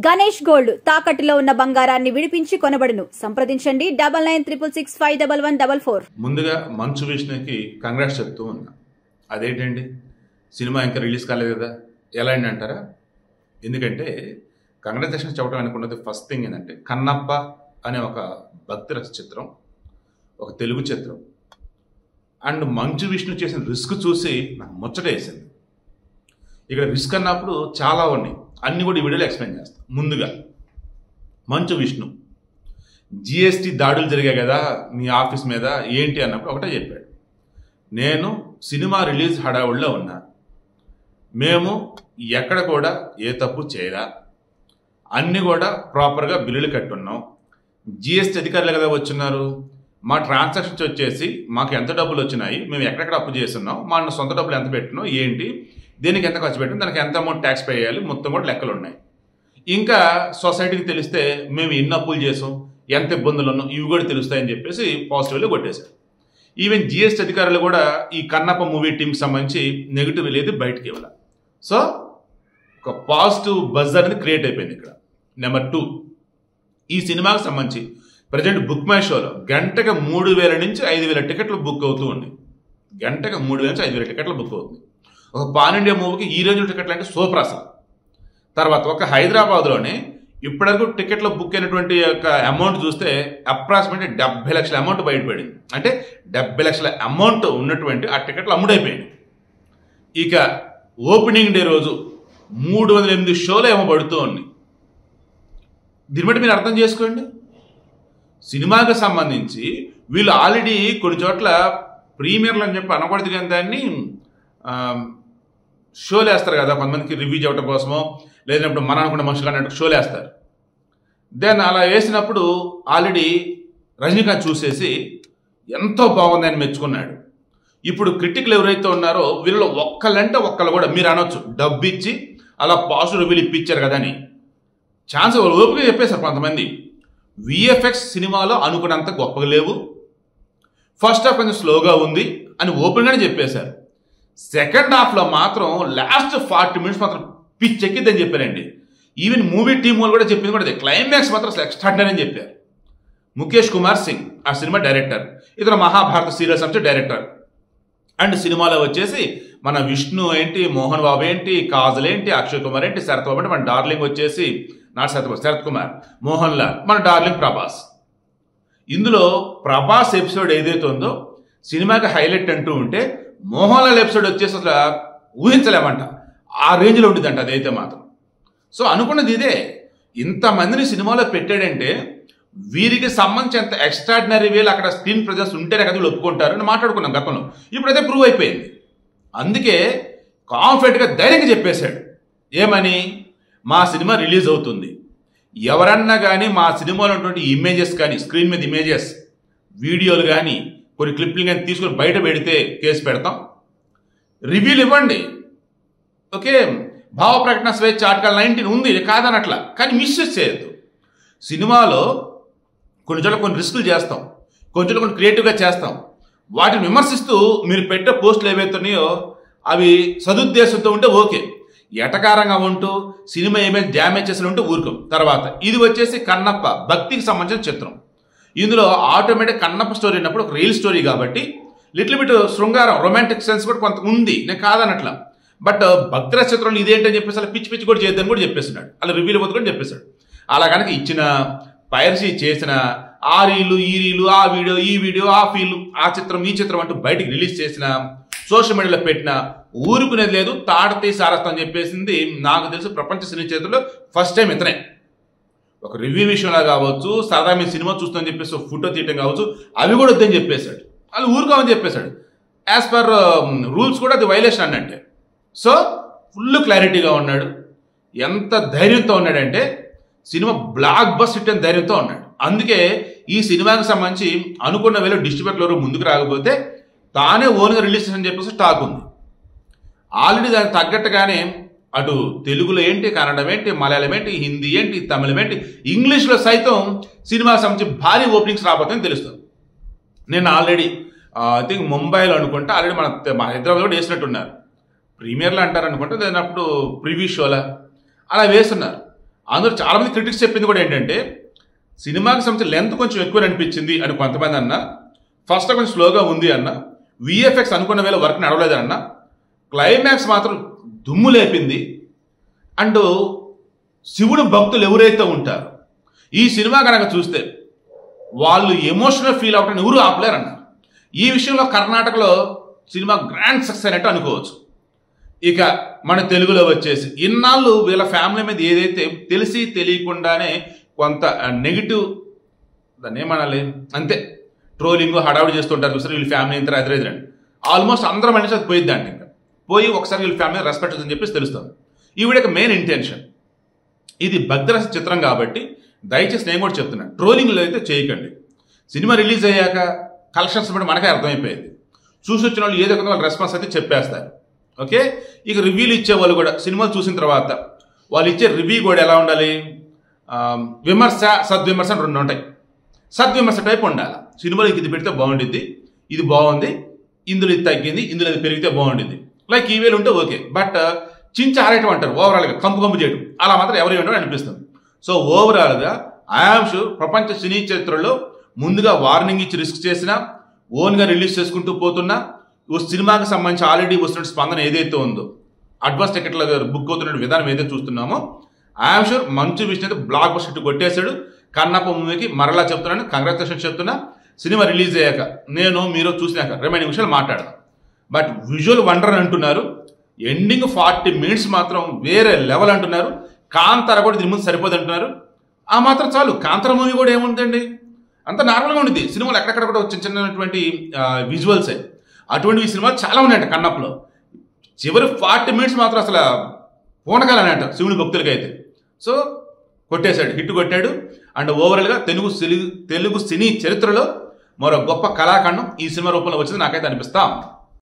Ganesh gold తాకట్టులో ఉన్న బంగారాన్ని విడిపించి కొనబడును. సంప్రదించండి 9966651144. ముందుగా మంచు విష్ణుకి కంగ్రాట్స్ చెప్తూ ఉన్నా. అదేంటండి, సినిమా ఇంకా రిలీజ్ కాలేదు కదా, ఎలా అండి అంటారా? ఎందుకంటే కంగ్రాచులేషన్ చెప్పడం అనుకున్నది ఫస్ట్ థింగ్ ఏంటంటే, కన్నప్ప అనే ఒక భక్తి రస చిత్రం, ఒక తెలుగు చిత్రం. అండ్ మంచు విష్ణు చేసిన రిస్క్ చూసి నాకు ముచ్చట వేసింది. ఇక్కడ రిస్క్ అన్నప్పుడు చాలా ఉన్నాయి, అన్ని కూడా ఈ వీడియోలో ఎక్స్ప్లెయిన్ చేస్తాను. ముందుగా మంచు విష్ణు జిఎస్టీ దాడులు జరిగాయి కదా మీ ఆఫీస్ మీద, ఏంటి అన్నప్పుడు ఒకటే చెప్పాడు, నేను సినిమా రిలీజ్ హడావుడిలో ఉన్నా, మేము ఎక్కడ కూడా ఏ తప్పు చేయరా, అన్నీ కూడా ప్రాపర్గా బిల్లులు కట్టున్నాం, జిఎస్టీ అధికారులు కదా వచ్చున్నారు, మా ట్రాన్సాక్షన్స్ వచ్చేసి మాకు ఎంత డబ్బులు వచ్చినాయి, మేము ఎక్కడెక్కడ అప్పు చేస్తున్నాం, మా సొంత డబ్బులు ఎంత పెట్టినాం, ఏంటి దేనికి ఎంత ఖర్చు పెట్టినాం, దానికి ఎంత అమౌంట్ ట్యాక్స్ పే చేయాలి, మొత్తం కూడా లెక్కలు ఉన్నాయి. ఇంకా సొసైటీకి తెలిస్తే మేము ఎన్ని అప్పులు చేసాం, ఎంత ఇబ్బందులు ఉన్నాం, ఇవి కూడా తెలుస్తాయని చెప్పేసి పాజిటివ్లో కొట్టేశారు. ఈవెన్ జిఎస్టీ అధికారులు కూడా ఈ కన్నప్ప మూవీ టీంకి సంబంధించి నెగిటివ్ లేదు బయటకి ఇవ్వాలి. సో ఒక పాజిటివ్ బజ్ అనేది క్రియేట్ అయిపోయింది ఇక్కడ. నెంబర్ 2, ఈ సినిమాకి సంబంధించి ప్రజెంట్ బుక్ మై షోలో గంటకు 3000 నుంచి 5000 టికెట్లు బుక్ అవుతూ ఉంది. గంటకు 3000 నుంచి 5000 టికెట్లు బుక్ అవుతుంది. ఒక పాన్ ఇండియా మూవీకి ఈ రోజు టికెట్లు అంటే సూపర్ అసలు. తర్వాత ఒక హైదరాబాద్లోనే ఇప్పటివరకు టికెట్లో బుక్ అయినటువంటి యొక్క అమౌంట్ చూస్తే అప్రాక్సిమేట్లీ 70 లక్షల అమౌంట్ బయటపడింది. అంటే 70 లక్షల అమౌంట్ ఉన్నటువంటి ఆ టికెట్లు అమ్ముడైపోయింది. ఇక ఓపెనింగ్ డే రోజు 308 షోలు ఏమో పడుతూ ఉన్నాయి. దీన్ని బట్టి మీరు అర్థం చేసుకోండి, సినిమాకి సంబంధించి వీళ్ళు ఆల్రెడీ కొన్ని చోట్ల ప్రీమియర్లు అని చెప్పి అనకూడదు కానీ దాన్ని షోలు వేస్తారు కదా, కొంతమందికి రివ్యూ చేయడం కోసమో లేదన్నప్పుడు మన అనుకున్న మనుషులు అన్నట్టు షోలు వేస్తారు. దెన్ అలా వేసినప్పుడు ఆల్రెడీ రజనీకాంత్ చూసేసి ఎంతో బాగుందని మెచ్చుకున్నాడు. ఇప్పుడు క్రిటికల్ ఎవరైతే ఉన్నారో వీళ్ళు ఒక్కళ్ళంటే ఒక్కళ్ళు కూడా మీరు అనొచ్చు డబ్బు ఇచ్చి అలా పాజిటివ్ రివ్యూలు ఇప్పించారు కదా అని. ఛాన్స్ ఓపిక చెప్పేశారు కొంతమంది, విఎఫ్ఎక్స్ సినిమాలో అనుకున్నంత గొప్పగా లేవు, ఫస్ట్ హాఫ్ కొంచెం స్లోగా ఉంది అని ఓపెన్గానే చెప్పేశారు. సెకండ్ హాఫ్లో మాత్రం లాస్ట్ 40 మినిట్స్ మాత్రం పిచ్చెక్కిద్దని చెప్పారండి. ఈవెన్ మూవీ టీమ్ వాళ్ళు కూడా చెప్పింది కూడా అదే, క్లైమాక్స్ మాత్రం ఎక్స్ట్రాడినరీ అని చెప్పారు. ముఖేష్ కుమార్ సింగ్ ఆ సినిమా డైరెక్టర్, ఇతను మహాభారత సీరియల్ సంస్థ డైరెక్టర్. అండ్ సినిమాలో వచ్చేసి మన విష్ణు ఏంటి, మోహన్ బాబు ఏంటి, కాజల్ ఏంటి, అక్షయ్ కుమార్ ఏంటి, శరత్ బాబు అంటే మన డార్లింగ్ వచ్చేసి శరత్ కుమార్, మోహన్ లాల్ మన డార్లింగ్ ప్రభాస్. ఇందులో ప్రభాస్ ఎపిసోడ్ ఏదైతే ఉందో సినిమాకి హైలైట్ అంటూ ఉంటే, మోహన్ లాల్ ఎపిసోడ్ వచ్చేసి అసలు ఊహించలేమంట, ఆ రేంజ్లో ఉంటుందంట అదైతే మాత్రం. సో అనుకున్నది ఇదే, ఇంతమందిని సినిమాలో పెట్టాడంటే వీరికి సంబంధించి ఎక్స్ట్రాడినరీ వేలు అక్కడ స్క్రీన్ ప్రజెన్స్ ఉంటేనే కదా వీళ్ళు ఒప్పుకుంటారు అని మాట్లాడుకున్నాం గతంలో. ఇప్పుడు అదే ప్రూవ్ అయిపోయింది. అందుకే కాన్ఫిడెంట్గా ధైర్యంగా చెప్పేశాడు, ఏమని, మా సినిమా రిలీజ్ అవుతుంది, ఎవరన్నా కానీ మా సినిమాలో ఉన్నటువంటి ఇమేజెస్ కానీ, స్క్రీన్ మీద ఇమేజెస్ వీడియోలు కానీ కొన్ని క్లిప్లు కానీ తీసుకొని బయట పెడితే కేసు పెడతాం, రివ్యూలు ఇవ్వండి, ఓకే, భావ ప్రకటన స్వేచ్ఛ ఆర్టికల్ 19 ఉంది కాదనట్లా, కానీ మిస్యూజ్ చేయొద్దు. సినిమాలో కొన్ని చోట్ల కొన్ని రిస్కులు చేస్తాం, కొన్ని చోట్ల కొన్ని క్రియేటివ్గా చేస్తాం, వాటిని విమర్శిస్తూ మీరు పెట్టే పోస్టులు ఏవైతున్నాయో అవి సదుద్దేశంతో ఉంటే ఓకే, ఎటకారంగా ఉంటూ సినిమా ఏమైనా డ్యామేజ్ చేసిన ఉంటే ఊరుకోం. తర్వాత ఇది వచ్చేసి కన్నప్ప భక్తికి సంబంధించిన చిత్రం. ఇందులో ఆటోమేటిక్ కన్నప్ప స్టోరీ అన్నప్పుడు ఒక రియల్ స్టోరీ కాబట్టి లిటిల్ బిట్ శృంగారం, రొమాంటిక్ సెన్స్ కూడా కొంత ఉంది, నేను కాదనట్లా. బట్ భక్తుల చిత్రంలో ఇదేంటని చెప్పేసి అలా పిచ్చి పిచ్చి కూడా చేయొద్దని కూడా చెప్పేస్తున్నాడు, అలా రివ్యూలు పోతు కూడా చెప్పేశాడు. అలా కనుక ఇచ్చిన పైరసీ చేసిన ఆ రీలు ఈ రీలు ఆ వీడియో ఈ వీడియో ఆ ఫీలు ఆ చిత్రం ఈ చిత్రం అంటూ బయటికి రిలీజ్ చేసిన, సోషల్ మీడియాలో పెట్టిన ఊరుకునేది లేదు, తాడతీ సారస్తం అని చెప్పేసింది నాకు తెలిసి ప్రపంచ సినీ చరిత్రలో ఫస్ట్ టైం ఇతనే. ఒక రివ్యూ విషయంలో కావచ్చు, సరదా మీ సినిమా చూస్తుందని చెప్పేసి ఫోటో తీయటం కావచ్చు, అవి కూడా వద్దని చెప్పేశాడు, వాళ్ళు ఊరుకోమని చెప్పేశాడు. యాజ్ పర్ రూల్స్ కూడా అది వైలేషన్ అన్నట్టే. సో ఫుల్ క్లారిటీగా ఉన్నాడు, ఎంత ధైర్యంతో ఉన్నాడంటే సినిమా బ్లాక్ బస్ హిట్ అని ధైర్యంతో ఉన్నాడు. అందుకే ఈ సినిమాకి సంబంధించి అనుకున్న వేళ డిస్ట్రిబ్యూటర్లు ఎవరు ముందుకు రాకపోతే తానే ఓన్గా రిలీజ్ అని చెప్పేసి టాక్ ఉంది. ఆల్రెడీ దానికి తగ్గట్టుగానే అటు తెలుగులో ఏంటి, కన్నడం ఏంటి, మలయాళం ఏంటి, హిందీ ఏంటి, తమిళం ఏంటి, ఇంగ్లీష్లో సైతం సినిమాకి సంబంధించి భారీ ఓపెనింగ్స్ రాబోతుందని తెలుస్తుంది. నేను ఆల్రెడీ ఐ థింక్ ముంబైలో అనుకుంటే ఆల్రెడీ మన హైదరాబాద్ కూడా వేసినట్టున్నారు, ప్రీమియర్లు అంటారు అనుకుంటే, దాని అప్పుడు ప్రివ్యూ షోలా అలా వేస్తున్నారు. అందులో చాలామంది క్రిటిక్స్ చెప్పింది కూడా ఏంటంటే సినిమాకి సంబంధించి లెంత్ కొంచెం ఎక్కువ అనిపించింది అని కొంతమంది అన్న, ఫస్ట్ కొంచెం స్లోగా ఉంది అన్న, విఎఫ్ఎక్స్ అనుకున్న వేళ వర్క్ నడవలేదు అన్న, క్లైమాక్స్ మాత్రం దుమ్ము లేపింది. అండ్ శివుడు భక్తులు ఎవరైతే ఉంటారో ఈ సినిమా కనుక చూస్తే వాళ్ళు ఎమోషనల్ ఫీల్ అవటాన్ని ఎవరు ఆపలేరన్నారు. ఈ విషయంలో కర్ణాటకలో సినిమా గ్రాండ్ సక్సెస్ అయినట్టు అనుకోవచ్చు. ఇక మన తెలుగులో వచ్చేసి ఇన్నాళ్ళు వీళ్ళ ఫ్యామిలీ మీద ఏదైతే తెలిసి తెలియకుండానే కొంత నెగిటివ్, దాన్ని ఏమనాలి, అంతే ట్రోలింగ్ హడావుడి చేస్తుంటారు చూస్తారు. వీళ్ళ ఫ్యామిలీ ఇంత ఎదురెదురండి ఆల్మోస్ట్ అందరం మనిషి అది పోయిద్దండి. ఇంకా పోయి ఒకసారి వీళ్ళ ఫ్యామిలీ రెస్పెక్ట్ అని చెప్పేసి తెలుస్తుంది. ఈవిడ మెయిన్ ఇంటెన్షన్ ఇది భక్తిరస చిత్రం కాబట్టి దయచేసి నేను కూడా చెప్తున్నాను, ట్రోలింగ్లో అయితే చేయకండి. సినిమా రిలీజ్ అయ్యాక కలెక్షన్స్ బట్టి మనకే అర్థమైపోయింది. చూసి వచ్చిన వాళ్ళు ఏదో ఒక రెస్పాన్స్ అయితే చెప్పేస్తారు. ఓకే, ఇక రివ్యూలు ఇచ్చే వాళ్ళు కూడా సినిమాలు చూసిన తర్వాత వాళ్ళు ఇచ్చే రివ్యూ కూడా ఎలా ఉండాలి, విమర్శ సద్విమర్శ అని 2 ఉంటాయి. సద్విమర్శ టైప్ ఉండాలి. సినిమాలో ఇది పెడితే బాగుండిద్ది, ఇది బాగుంది, ఇందులో ఇది తగ్గింది, ఇందులో ఇది పెరిగితే బాగుండిద్ది, లైక్ ఈవేలు ఉంటే ఓకే. బట్ చించి ఆరేయటం అంటారు ఓవరాల్గా, కంపు చేయడం, అలా మాత్రం ఎవరు ఏమంటారో అనిపిస్తుంది. సో ఓవరాల్గా ఐఆమ్ షూర్ ప్రపంచ సినీ చరిత్రలో ముందుగా వార్నింగ్ ఇచ్చి రిస్క్ చేసినా, ఓన్గా రిలీజ్ చేసుకుంటూ పోతున్నా, సినిమాకి సంబంధించి ఆల్రెడీ వస్తున్న స్పందన ఏదైతే ఉందో, అడ్వాన్స్ టికెట్ల బుక్ అవుతున్న విధానం ఏదైతే చూస్తున్నామో, ఐఆమ్ షూర్ మంచు విష్ణు అయితే బ్లాక్ బస్టర్ కొట్టేశాడు. కన్నప్ప మూవీకి మరలా చెప్తున్నాను, కంగ్రాచులేషన్ చెప్తున్నా. సినిమా రిలీజ్ అయ్యాక మీరు చూసినాక రిమైనింగ్ విషయాలు మాట్లాడదాం. బట్ విజువల్ వండర్ అని అంటున్నారు, ఎండింగ్ 40 మినిట్స్ మాత్రం వేరే లెవెల్ అంటున్నారు. కాంతార కూడా దీని ముందు సరిపోదు అంటున్నారు. ఆ మాత్రం చాలు. కాంతార మూవీ కూడా ఏముందండి, అంత నార్మల్గా ఉండింది. సినిమాలు ఎక్కడెక్కడ కూడా చిన్నటువంటి విజువల్సే. అటువంటి సినిమాలు చాలా ఉన్నాయంట కన్నప్పలో. చివరి 40 మినిట్స్ మాత్రం అసలు పూనకాలనంట శివుని భక్తులకి అయితే. సో కొట్టేశాడు, హిట్ కొట్టాడు. అండ్ ఓవరాల్గా తెలుగు సినీ చరిత్రలో మరో గొప్ప కళాఖండం ఈ సినిమా రూపంలో వచ్చింది నాకైతే అనిపిస్తా.